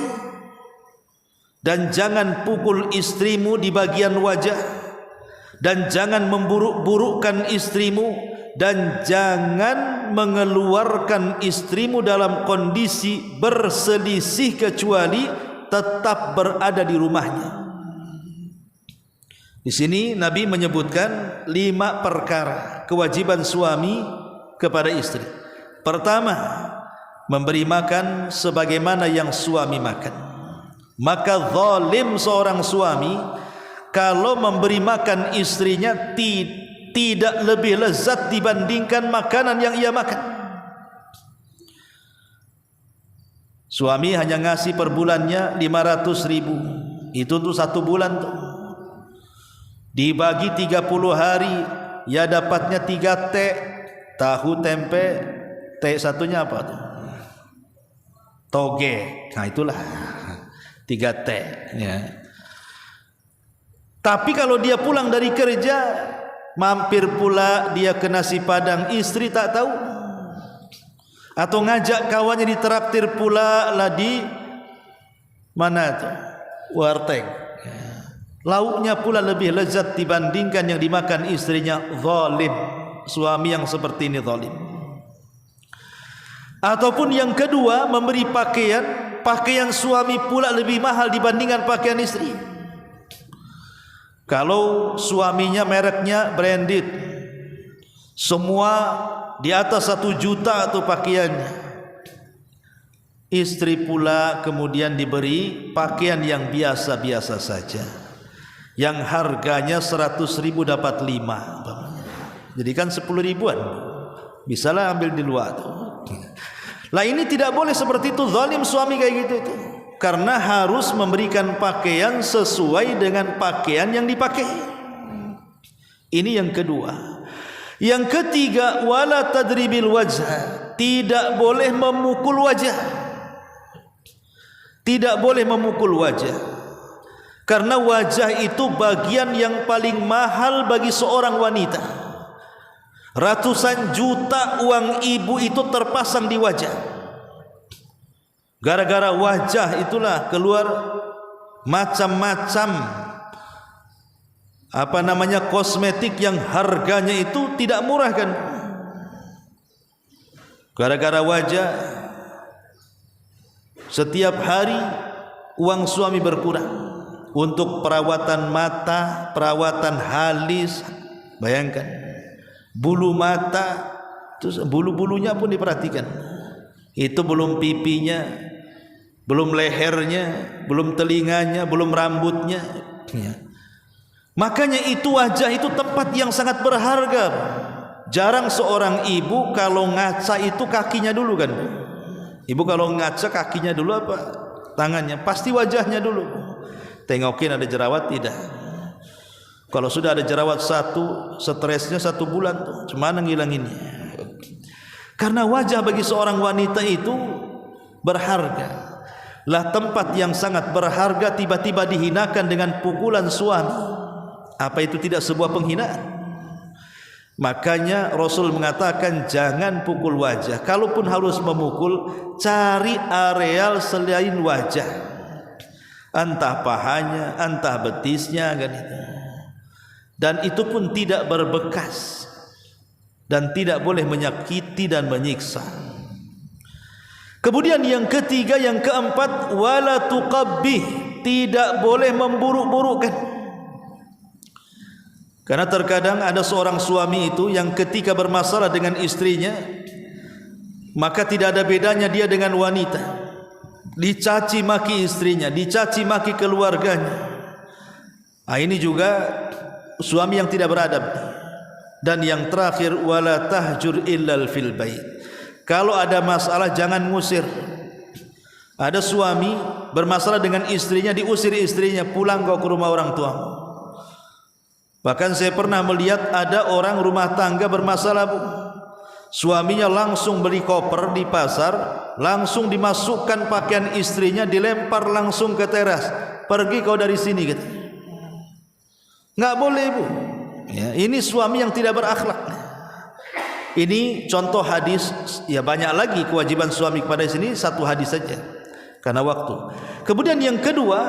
A: Dan jangan pukul istrimu di bagian wajah, dan jangan memburuk-burukkan istrimu, dan jangan mengeluarkan istrimu dalam kondisi berselisih kecuali tetap berada di rumahnya. Di sini Nabi menyebutkan 5 perkara kewajiban suami kepada istri. Pertama, memberi makan sebagaimana yang suami makan. Maka zalim seorang suami kalau memberi makan istrinya tidak lebih lezat dibandingkan makanan yang ia makan. Suami hanya ngasih per bulannya 500.000, itu untuk 1 bulan tuh. Dibagi 30 hari, ya dapatnya 3 teh, tahu tempe, teh satunya apa tuh? Toge. Nah itulah 3 teh ya. Tapi kalau dia pulang dari kerja, mampir pula dia ke nasi padang, istri tak tahu. Atau ngajak kawannya ditraktir pula lah di mana tuh? Warteg. Lauknya pula lebih lezat dibandingkan yang dimakan istrinya. Zalim. Suami yang seperti ini zalim. Ataupun yang kedua, memberi pakaian suami pula lebih mahal dibandingkan pakaian istri. Kalau suaminya mereknya branded, semua di atas 1 juta atau pakaiannya, istri pula kemudian diberi pakaian yang biasa-biasa saja, yang harganya 100.000 dapat 5, jadi kan 10 ribuan, bisalah ambil di luar tuh. Lah ini tidak boleh seperti itu, zalim suami kayak gitu itu. Karena harus memberikan pakaian sesuai dengan pakaian yang dipakai. Ini yang kedua. Yang ketiga, wala tadribil wajh, tidak boleh memukul wajah. Tidak boleh memukul wajah. Karena wajah itu bagian yang paling mahal bagi seorang wanita. Ratusan juta uang ibu itu terpasang di wajah. Gara-gara wajah itulah keluar macam-macam kosmetik yang harganya itu tidak murah kan. Gara-gara wajah setiap hari uang suami berkurang untuk perawatan mata, perawatan halis. Bayangkan, bulu mata, terus bulu-bulunya pun diperhatikan. Itu belum pipinya, belum lehernya, belum telinganya, belum rambutnya. Makanya itu wajah itu tempat yang sangat berharga. Jarang seorang ibu kalau ngaca itu kakinya dulu kan. Ibu kalau ngaca kakinya dulu apa? Tangannya, pasti wajahnya dulu. Tengokin ada jerawat tidak. Kalau sudah ada jerawat satu, stresnya 1 bulan tuh. Cemana ngilanginnya? Karena wajah bagi seorang wanita itu berharga. Lah tempat yang sangat berharga tiba-tiba dihinakan dengan pukulan suami. Apa itu tidak sebuah penghinaan? Makanya Rasul mengatakan jangan pukul wajah. Kalaupun harus memukul, cari areal selain wajah. Entah pahanya, entah betisnya kan itu. Dan itu pun tidak berbekas dan tidak boleh menyakiti dan menyiksa. Kemudian yang ketiga, yang keempat, wala tuqabbih, tidak boleh memburuk-burukkan. Karena terkadang ada seorang suami itu yang ketika bermasalah dengan istrinya, maka tidak ada bedanya dia dengan wanita. Dicaci maki istrinya, dicaci maki keluarganya. Ini juga suami yang tidak beradab. Dan yang terakhir, wala tahjur illal fil bait. Kalau ada masalah jangan ngusir. Ada suami bermasalah dengan istrinya, diusir istrinya, pulang kau ke rumah orang tuamu. Bahkan saya pernah melihat ada orang rumah tangga bermasalah, Bu. Suaminya langsung beli koper di pasar, langsung dimasukkan pakaian istrinya, dilempar langsung ke teras. pergi kau dari sini kata. Enggak boleh Bu. Ya, ini suami yang tidak berakhlak. Ini contoh hadis, ya banyak lagi kewajiban suami kepada sini, satu hadis saja karena waktu. Kemudian yang kedua,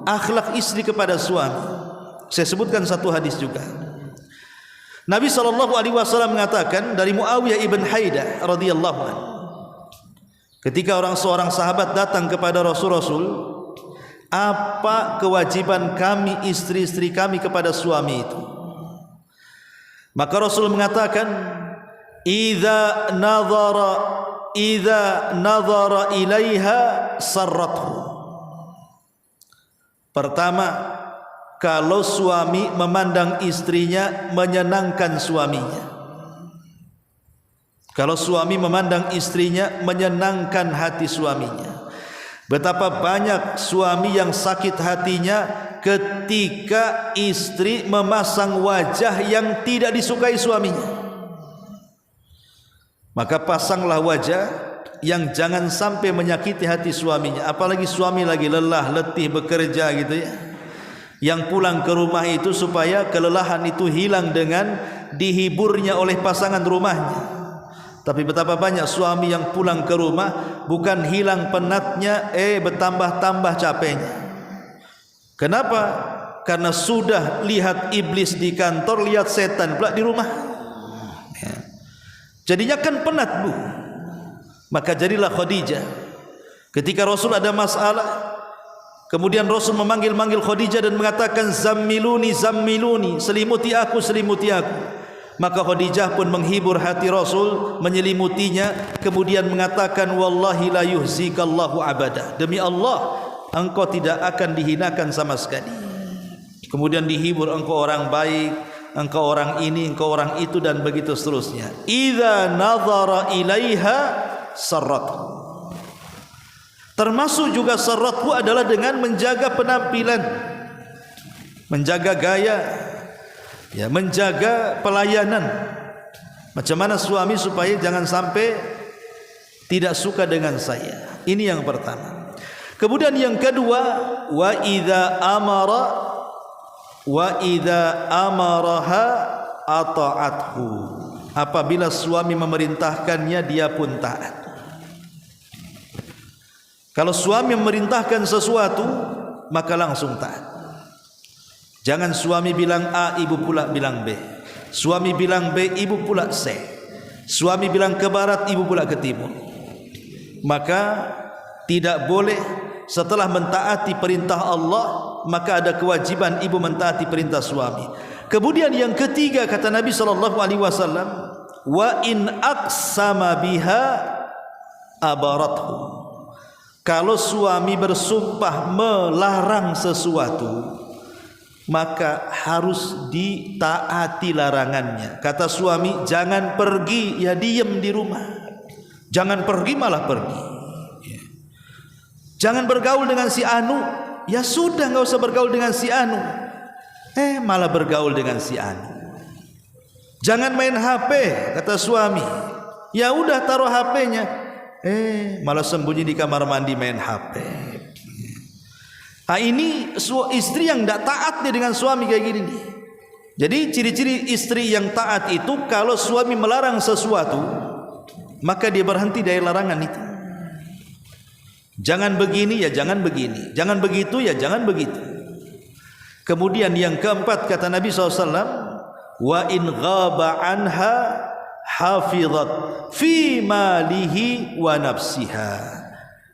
A: akhlak istri kepada suami. Saya sebutkan satu hadis juga. Nabi SAW mengatakan dari Muawiyah ibn Haidah radhiyallahu anhu, ketika seorang sahabat datang kepada Rasul, apa kewajiban kami istri-istri kami kepada suami itu? Maka Rasul mengatakan, Idza nadhara ilaiha sarrathu. Pertama, kalau suami memandang istrinya menyenangkan suaminya. Kalau suami memandang istrinya menyenangkan hati suaminya. Betapa banyak suami yang sakit hatinya ketika istri memasang wajah yang tidak disukai suaminya. Maka pasanglah wajah yang jangan sampai menyakiti hati suaminya. Apalagi suami lagi lelah, letih bekerja gitu ya. Yang pulang ke rumah itu supaya kelelahan itu hilang dengan dihiburnya oleh pasangan rumahnya. Tapi betapa banyak suami yang pulang ke rumah bukan hilang penatnya, bertambah-tambah capeknya. Kenapa? Karena sudah lihat iblis di kantor, lihat setan pula di rumah. Jadinya kan penat Bu. Maka jadilah Khadijah. Ketika Rasul ada masalah, kemudian Rasul memanggil-manggil Khadijah dan mengatakan, Zammiluni, zammiluni, selimuti aku, selimuti aku. Maka Khadijah pun menghibur hati Rasul, menyelimutinya, kemudian mengatakan, Wallahi la yuhzikallahu abada. Demi Allah, engkau tidak akan dihinakan sama sekali. Kemudian dihibur, engkau orang baik, engkau orang ini, engkau orang itu, dan begitu seterusnya. Idza nadhara ilaiha sarrathu. Termasuk juga sarrathu adalah dengan menjaga penampilan, menjaga gaya, ya, menjaga pelayanan. Macam mana suami supaya jangan sampai tidak suka dengan saya. Ini yang pertama. Kemudian yang kedua, wa idza amaraha ata'athu. Apabila suami memerintahkannya, dia pun taat. Kalau suami memerintahkan sesuatu, maka langsung taat. Jangan suami bilang A, ibu pula bilang B. Suami bilang B, ibu pula C. Suami bilang ke barat, ibu pula ke timur. Maka tidak boleh setelah mentaati perintah Allah, maka ada kewajiban ibu mentaati perintah suami. Kemudian yang ketiga kata Nabi SAW, wa in aqsama biha abarathu. Kalau suami bersumpah melarang sesuatu, maka harus ditaati larangannya. Kata suami, jangan pergi, ya diam di rumah. Jangan pergi, malah pergi. Jangan bergaul dengan si Anu, ya sudah, enggak usah bergaul dengan si Anu. Malah bergaul dengan si Anu. Jangan main HP, kata suami. Ya udah, taruh HP-nya. Malah sembunyi di kamar mandi main HP. Ini istri yang tidak taat dengan suami kayak gini nih. Jadi ciri-ciri istri yang taat itu, kalau suami melarang sesuatu, maka dia berhenti dari larangan itu. Jangan begini, ya jangan begini. Jangan begitu, ya jangan begitu. Kemudian yang keempat kata Nabi SAW, wa in ghaba anha hafizat fi malihi wa nafsiha.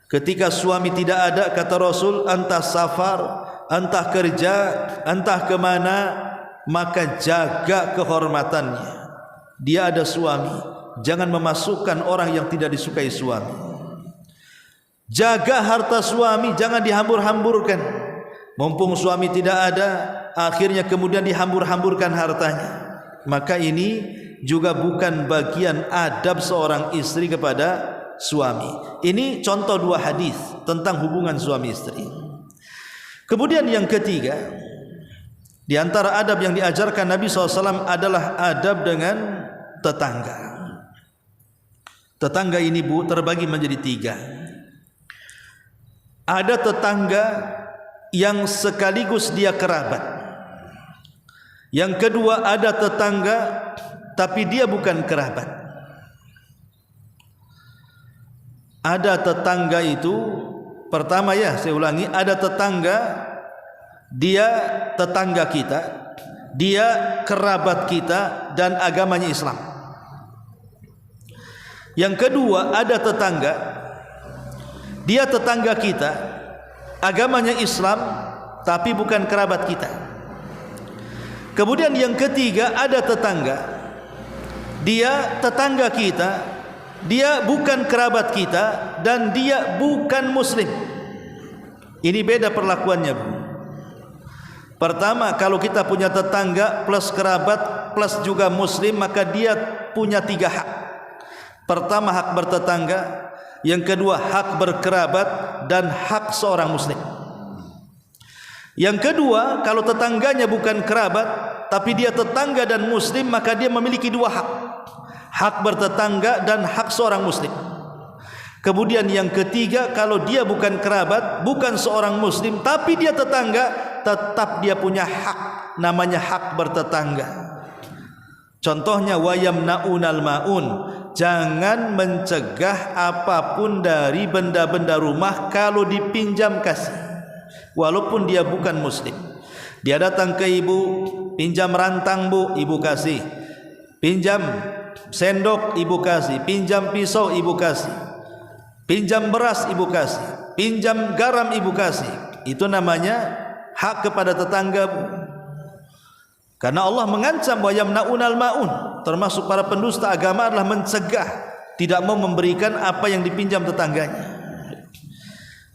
A: Ketika suami tidak ada, kata Rasul, entah safar, entah kerja, entah kemana, maka jaga kehormatannya. Dia ada suami, jangan memasukkan orang yang tidak disukai suami. Jaga harta suami, jangan dihambur-hamburkan. Mumpung suami tidak ada, akhirnya kemudian dihambur-hamburkan hartanya. Maka ini juga bukan bagian adab seorang istri kepada suami. Ini contoh dua hadis tentang hubungan suami istri. Kemudian yang ketiga, di antara adab yang diajarkan Nabi SAW adalah adab dengan tetangga. Tetangga ini Bu terbagi menjadi tiga. Ada tetangga yang sekaligus dia kerabat. Yang kedua, ada tetangga tapi dia bukan kerabat. Ada tetangga itu, pertama ya saya ulangi, ada tetangga, dia tetangga kita, dia kerabat kita dan agamanya Islam. Yang kedua, ada tetangga, dia tetangga kita, agamanya Islam tapi bukan kerabat kita. Kemudian yang ketiga, ada tetangga, dia tetangga kita, dia bukan kerabat kita dan dia bukan muslim. Ini beda perlakuannya, Bu. Pertama, kalau kita punya tetangga plus kerabat plus juga muslim, maka dia punya 3 hak. Pertama, hak bertetangga, yang kedua hak berkerabat, dan hak seorang muslim. Yang kedua, kalau tetangganya bukan kerabat tapi dia tetangga dan muslim, maka dia memiliki 2 hak. Hak bertetangga dan hak seorang muslim. Kemudian yang ketiga, kalau dia bukan kerabat, bukan seorang muslim, tapi dia tetangga, tetap dia punya hak, namanya hak bertetangga. Contohnya wayamnaunal maun, jangan mencegah apapun dari benda-benda rumah kalau dipinjam kasih, walaupun dia bukan muslim. Dia datang ke ibu, pinjam rantang Bu, ibu kasih. Pinjam sendok, ibu kasih. Pinjam pisau, ibu kasih. Pinjam beras, ibu kasih. Pinjam garam, ibu kasih. Itu namanya hak kepada tetangga, Bu. Karena Allah mengancam wa yamnaunal maun, termasuk para pendusta agama adalah mencegah, tidak mau memberikan apa yang dipinjam tetangganya.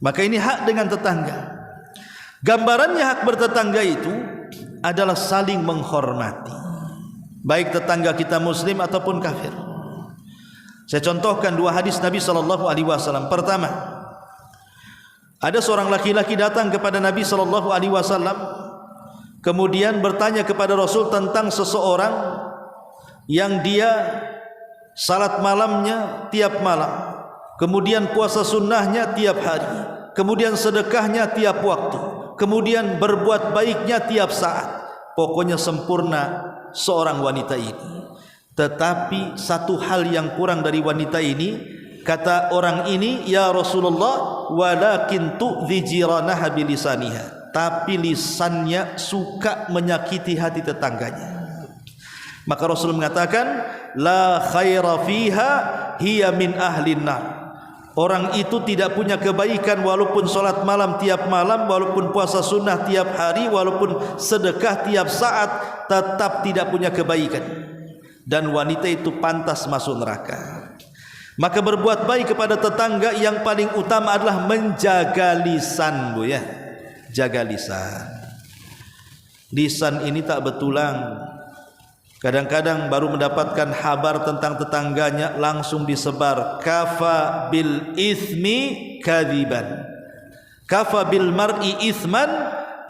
A: Maka ini hak dengan tetangga. Gambarannya hak bertetangga itu adalah saling menghormati, baik tetangga kita muslim ataupun kafir. Saya contohkan 2 hadis Nabi SAW. Pertama, ada seorang laki-laki datang kepada Nabi SAW, kemudian bertanya kepada Rasul tentang seseorang yang dia salat malamnya tiap malam, kemudian puasa sunnahnya tiap hari, kemudian sedekahnya tiap waktu, kemudian berbuat baiknya tiap saat. Pokoknya sempurna seorang wanita ini. Tetapi satu hal yang kurang dari wanita ini, kata orang ini, ya Rasulullah, walakin tu'dhi jiranaha bilisaniha, tapi lisannya suka menyakiti hati tetangganya. Maka Rasul mengatakan, la khaira fiha hiya min ahlin nar. Orang itu tidak punya kebaikan walaupun solat malam tiap malam, walaupun puasa sunnah tiap hari, walaupun sedekah tiap saat, tetap tidak punya kebaikan. Dan wanita itu pantas masuk neraka. Maka berbuat baik kepada tetangga yang paling utama adalah menjaga lisan, Bu, ya. Jaga lisan. Lisan ini tak betulang. Kadang-kadang baru mendapatkan kabar tentang tetangganya langsung disebar. Kafa bil ithmi kadiban, kafa bil mar'i ithman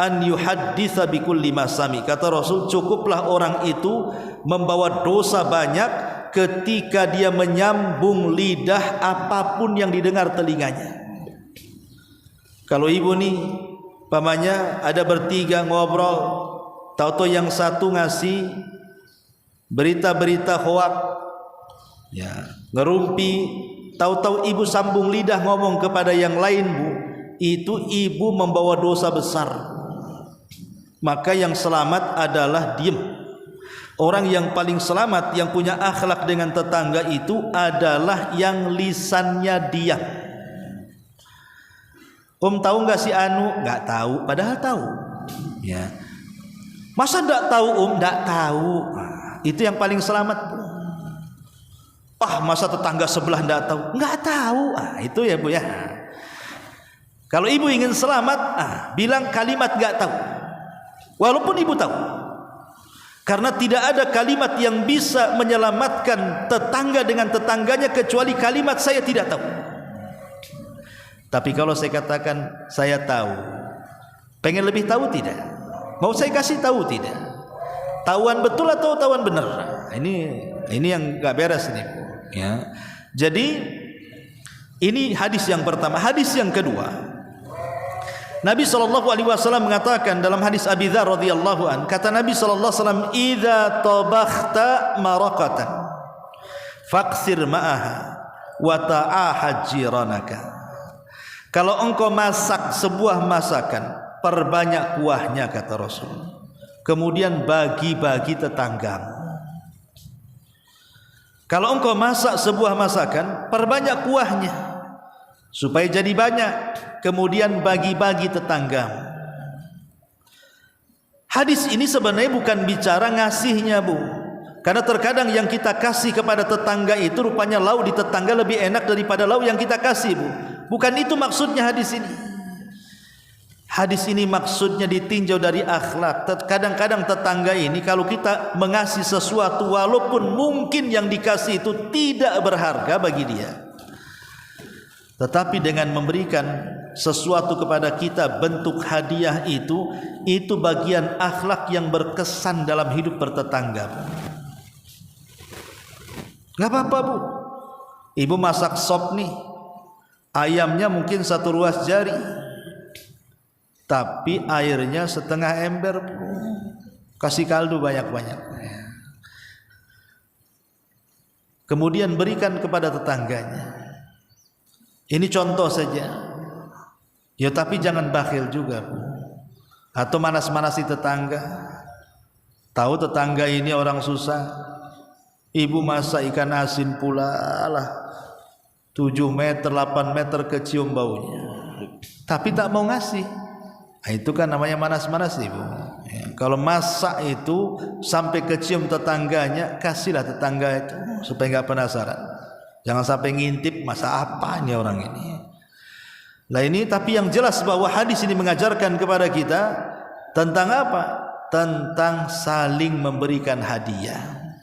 A: an yuhadditsa bikulli ma sami. Kata Rasul, cukuplah orang itu membawa dosa banyak ketika dia menyambung lidah apapun yang didengar telinganya. Kalau ibu nih pamannya ada bertiga ngobrol, tahu-tahu yang satu ngasih berita-berita hoak, ya, ngerumpi, tahu-tahu ibu sambung lidah ngomong kepada yang lain, Bu, itu ibu membawa dosa besar. Maka yang selamat adalah diam. Orang yang paling selamat, yang punya akhlak dengan tetangga itu adalah yang lisannya diam. Tahu nggak si Anu? Nggak tahu, padahal tahu. Ya, masa nggak tahu Nggak tahu. Itu yang paling selamat. Masa tetangga sebelah enggak tahu? Enggak tahu. Itu ya, Bu, ya. Kalau ibu ingin selamat, bilang kalimat enggak tahu. Walaupun ibu tahu. Karena tidak ada kalimat yang bisa menyelamatkan tetangga dengan tetangganya kecuali kalimat saya tidak tahu. Tapi kalau saya katakan saya tahu, pengen lebih tahu tidak? Mau saya kasih tahu tidak? Tahuan betul atau tahuan benar? Ini yang nggak beres ini, Bu, ya. Jadi ini hadis yang pertama. Hadis yang kedua, Nabi SAW mengatakan dalam hadis Abi Dzar radhiyallahu an, kata Nabi SAW, "Idza tabakhta maraqatan faqsir ma'aha wa ta'ahad jiranaka." Kalau engkau masak sebuah masakan, perbanyak kuahnya, kata Rasul. Kemudian bagi-bagi tetanggamu. Kalau engkau masak sebuah masakan, perbanyak kuahnya supaya jadi banyak, kemudian bagi-bagi tetanggamu. Hadis ini sebenarnya bukan bicara ngasihnya, Bu. Karena terkadang yang kita kasih kepada tetangga itu rupanya lauk di tetangga lebih enak daripada lauk yang kita kasih, Bu. Bukan itu maksudnya hadis ini. Hadis ini maksudnya ditinjau dari akhlak. Kadang-kadang tetangga ini kalau kita mengasih sesuatu walaupun mungkin yang dikasih itu tidak berharga bagi dia, tetapi dengan memberikan sesuatu kepada kita bentuk hadiah itu bagian akhlak yang berkesan dalam hidup bertetangga. Gak apa-apa, Bu. Ibu masak sop nih, ayamnya mungkin 1 ruas jari, tapi airnya setengah ember, kasih kaldu banyak-banyak. Kemudian berikan kepada tetangganya. Ini contoh saja. Ya tapi jangan bakhil juga, Bu. Atau manas-manasi tetangga. Tahu tetangga ini orang susah, ibu masak ikan asin pula lah, 7 meter 8 meter kecium baunya, tapi tak mau ngasih. Nah, itu kan namanya manas-manas, Ibu. Ya, kalau masak itu sampai kecium tetangganya, kasihlah tetangga itu supaya nggak penasaran. Jangan sampai ngintip masa apanya orang ini. Nah ini, tapi yang jelas bahwa hadis ini mengajarkan kepada kita tentang apa? Tentang saling memberikan hadiah.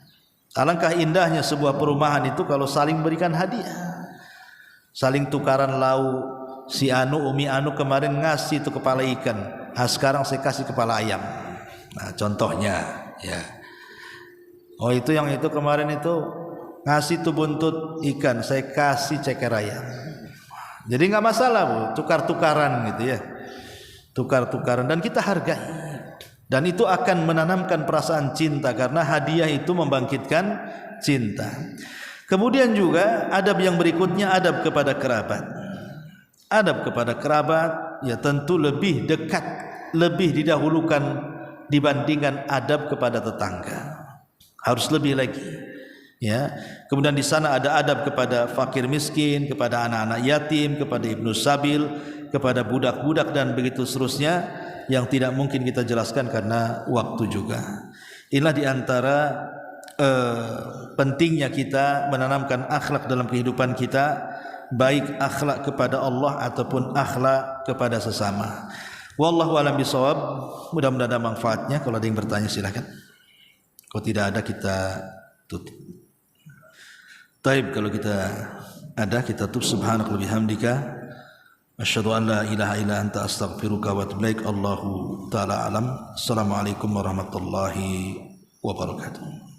A: Alangkah indahnya sebuah perumahan itu kalau saling memberikan hadiah, saling tukaran lauk. Si Anu, Umi Anu kemarin ngasih itu kepala ikan, sekarang saya kasih kepala ayam. Nah contohnya ya. Oh itu yang itu kemarin itu ngasih tuh buntut ikan, saya kasih ceker ayam. Jadi nggak masalah, Bu, tukar-tukaran gitu ya, tukar-tukaran, dan kita hargai. Dan itu akan menanamkan perasaan cinta, karena hadiah itu membangkitkan cinta. Kemudian juga adab yang berikutnya, adab kepada kerabat. Adab kepada kerabat ya tentu lebih dekat, lebih didahulukan dibandingkan adab kepada tetangga. Harus lebih lagi. Ya. Kemudian di sana ada adab kepada fakir miskin, kepada anak-anak yatim, kepada ibnu sabil, kepada budak-budak dan begitu seterusnya yang tidak mungkin kita jelaskan karena waktu juga. Inilah di antara pentingnya kita menanamkan akhlak dalam kehidupan kita, baik akhlak kepada Allah ataupun akhlak kepada sesama. Wallahu a'lam bishawab. Mudah-mudahan ada manfaatnya. Kalau ada yang bertanya silakan. Kalau tidak ada kita tutup. Taib, kalau kita ada kita tutup. Subhanaka wa bihamdika asyhadu an la ilaha illa anta astaghfiruka wa atubu ilaik. Allahu taala alam. Assalamualaikum warahmatullahi wabarakatuh.